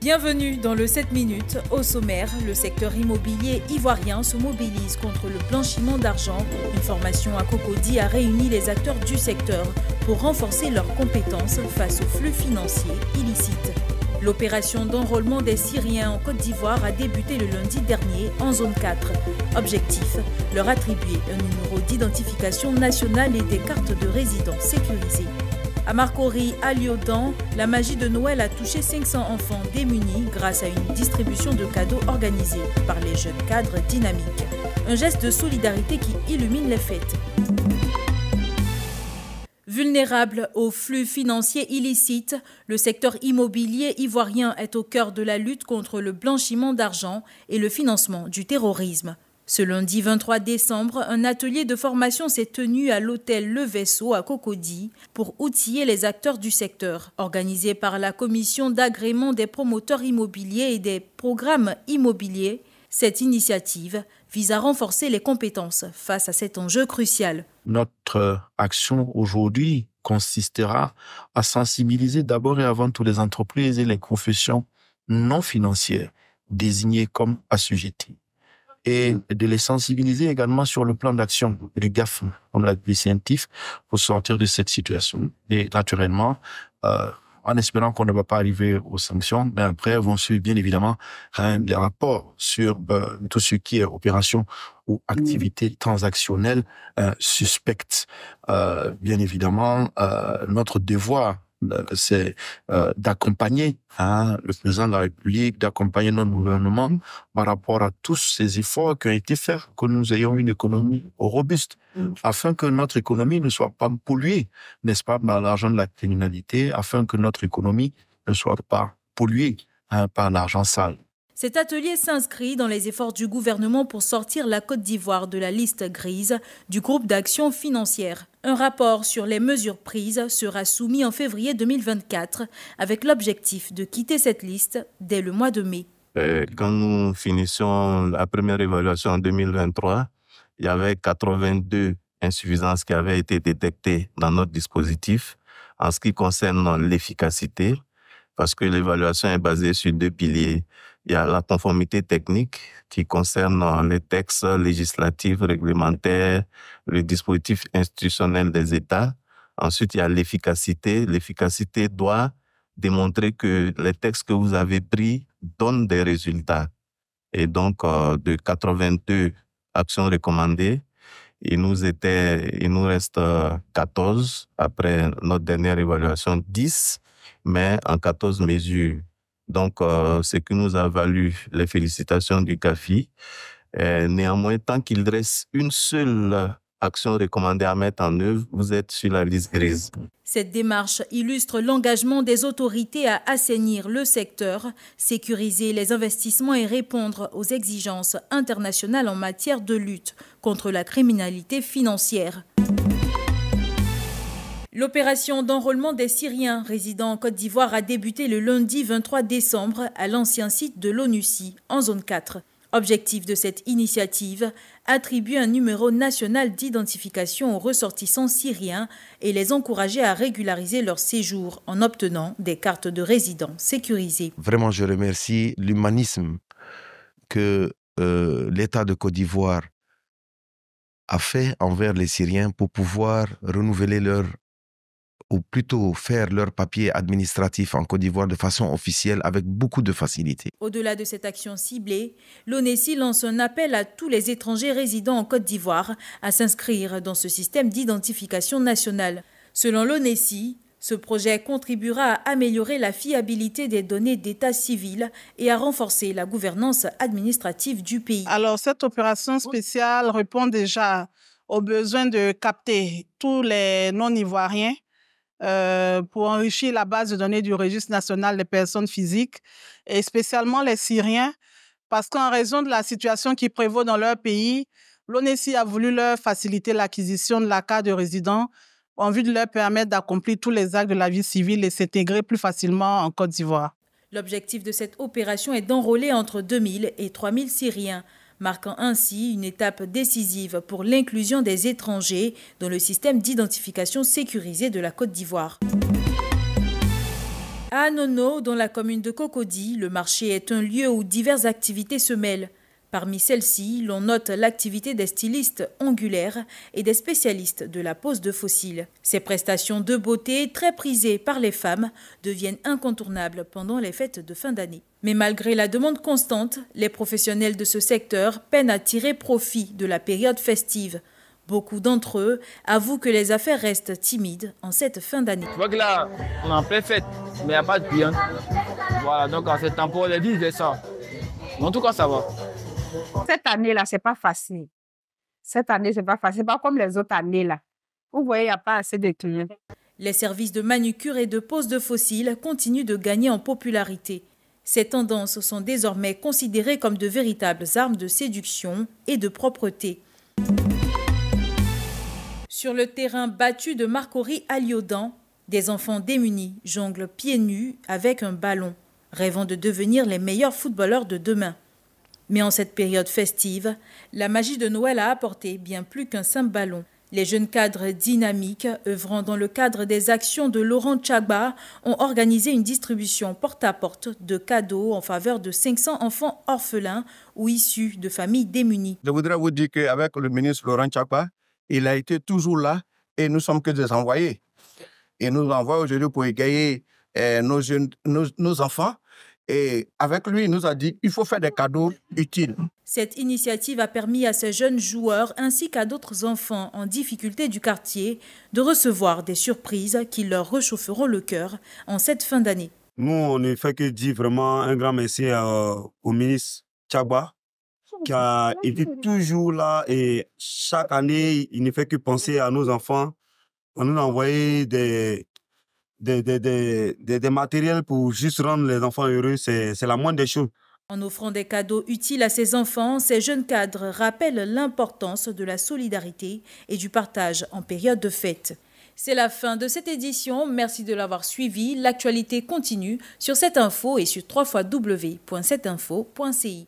Bienvenue dans le 7 minutes. Au sommaire, le secteur immobilier ivoirien se mobilise contre le blanchiment d'argent. Une formation à Cocody a réuni les acteurs du secteur pour renforcer leurs compétences face aux flux financiers illicites. L'opération d'enrôlement des Syriens en Côte d'Ivoire a débuté le lundi dernier en zone 4. Objectif, leur attribuer un numéro d'identification nationale et des cartes de résidence sécurisées. À Marcory, à Lyodan, la magie de Noël a touché 500 enfants démunis grâce à une distribution de cadeaux organisée par les jeunes cadres dynamiques. Un geste de solidarité qui illumine les fêtes. Vulnérable aux flux financiers illicites, le secteur immobilier ivoirien est au cœur de la lutte contre le blanchiment d'argent et le financement du terrorisme. Ce lundi 23 décembre, un atelier de formation s'est tenu à l'hôtel Le Vaisseau à Cocody pour outiller les acteurs du secteur. Organisé par la commission d'agrément des promoteurs immobiliers et des programmes immobiliers, cette initiative vise à renforcer les compétences face à cet enjeu crucial. Notre action aujourd'hui consistera à sensibiliser d'abord et avant tout les entreprises et les professions non financières désignées comme assujetties, et de les sensibiliser également sur le plan d'action du GAF, comme l'a dit scientifique, pour sortir de cette situation. Et naturellement, en espérant qu'on ne va pas arriver aux sanctions, mais après vont suivre bien évidemment des rapports sur tout ce qui est opération ou activité transactionnelle suspecte. Bien évidemment, notre devoir, c'est d'accompagner le président de la République, d'accompagner notre gouvernement par rapport à tous ces efforts qui ont été faits, que nous ayons une économie robuste, afin que notre économie ne soit pas polluée, n'est-ce pas, par l'argent de la criminalité, afin que notre économie ne soit pas polluée par l'argent sale. Cet atelier s'inscrit dans les efforts du gouvernement pour sortir la Côte d'Ivoire de la liste grise du groupe d'action financière. Un rapport sur les mesures prises sera soumis en février 2024 avec l'objectif de quitter cette liste dès le mois de mai. Quand nous finissions la première évaluation en 2023, il y avait 82 insuffisances qui avaient été détectées dans notre dispositif en ce qui concerne l'efficacité, parce que l'évaluation est basée sur deux piliers. Il y a la conformité technique qui concerne les textes législatifs, réglementaires, le dispositif institutionnel des États. Ensuite, il y a l'efficacité. L'efficacité doit démontrer que les textes que vous avez pris donnent des résultats. Et donc, de 82 actions recommandées, il nous reste 14 après notre dernière évaluation, 10, mais en 14 mesures. Donc, ce qui nous a valu les félicitations du CAFI. Néanmoins, tant qu'il reste une seule action recommandée à mettre en œuvre, vous êtes sur la liste grise. Cette démarche illustre l'engagement des autorités à assainir le secteur, sécuriser les investissements et répondre aux exigences internationales en matière de lutte contre la criminalité financière. L'opération d'enrôlement des Syriens résidant en Côte d'Ivoire a débuté le lundi 23 décembre à l'ancien site de l'ONUCI en zone 4. Objectif de cette initiative, attribuer un numéro national d'identification aux ressortissants syriens et les encourager à régulariser leur séjour en obtenant des cartes de résidents sécurisées. Vraiment, je remercie l'humanisme que l'État de Côte d'Ivoire a fait envers les Syriens pour pouvoir renouveler ou plutôt faire leurs papiers administratifs en Côte d'Ivoire de façon officielle avec beaucoup de facilité. Au-delà de cette action ciblée, l'ONESI lance un appel à tous les étrangers résidant en Côte d'Ivoire à s'inscrire dans ce système d'identification nationale. Selon l'ONESI, ce projet contribuera à améliorer la fiabilité des données d'état civil et à renforcer la gouvernance administrative du pays. Alors, cette opération spéciale répond déjà aux besoins de capter tous les non-ivoiriens pour enrichir la base de données du registre national des personnes physiques et spécialement les Syriens parce qu'en raison de la situation qui prévaut dans leur pays, l'ONESI a voulu leur faciliter l'acquisition de la carte de résident en vue de leur permettre d'accomplir tous les actes de la vie civile et s'intégrer plus facilement en Côte d'Ivoire. L'objectif de cette opération est d'enrôler entre 2000 et 3000 Syriens, marquant ainsi une étape décisive pour l'inclusion des étrangers dans le système d'identification sécurisé de la Côte d'Ivoire. À Anono, dans la commune de Cocody, le marché est un lieu où diverses activités se mêlent. Parmi celles-ci, l'on note l'activité des stylistes ongulaires et des spécialistes de la pose de fossiles. Ces prestations de beauté, très prisées par les femmes, deviennent incontournables pendant les fêtes de fin d'année. Mais malgré la demande constante, les professionnels de ce secteur peinent à tirer profit de la période festive. Beaucoup d'entre eux avouent que les affaires restent timides en cette fin d'année. Je vois que là, on est en pleine fête, mais il n'y a pas de clients. Voilà, donc en ce temps pour les 10 décembre. En tout cas, ça va. Cette année-là, c'est pas facile. Cette année, c'est pas facile. Pas comme les autres années-là. Vous voyez, il n'y a pas assez de clients. Les services de manucure et de pose de fossiles continuent de gagner en popularité. Ces tendances sont désormais considérées comme de véritables armes de séduction et de propreté. Sur le terrain battu de Marcory à Lyodan, des enfants démunis jonglent pieds nus avec un ballon, rêvant de devenir les meilleurs footballeurs de demain. Mais en cette période festive, la magie de Noël a apporté bien plus qu'un simple ballon. Les jeunes cadres dynamiques, œuvrant dans le cadre des actions de Laurent Tchagba, ont organisé une distribution porte-à-porte de cadeaux en faveur de 500 enfants orphelins ou issus de familles démunies. Je voudrais vous dire qu'avec le ministre Laurent Tchagba, il a été toujours là et nous sommes que des envoyés. Il nous envoie aujourd'hui pour égayer nos enfants. Et avec lui, il nous a dit qu'il faut faire des cadeaux utiles. Cette initiative a permis à ces jeunes joueurs ainsi qu'à d'autres enfants en difficulté du quartier de recevoir des surprises qui leur réchaufferont le cœur en cette fin d'année. Nous, on ne fait que dire vraiment un grand merci au ministre Tchagba qui a été toujours là et chaque année, il ne fait que penser à nos enfants. On nous a envoyé des matériels pour juste rendre les enfants heureux, c'est la moindre des choses. En offrant des cadeaux utiles à ces enfants, ces jeunes cadres rappellent l'importance de la solidarité et du partage en période de fête. C'est la fin de cette édition. Merci de l'avoir suivi. L'actualité continue sur 7info et sur www.7info.ci.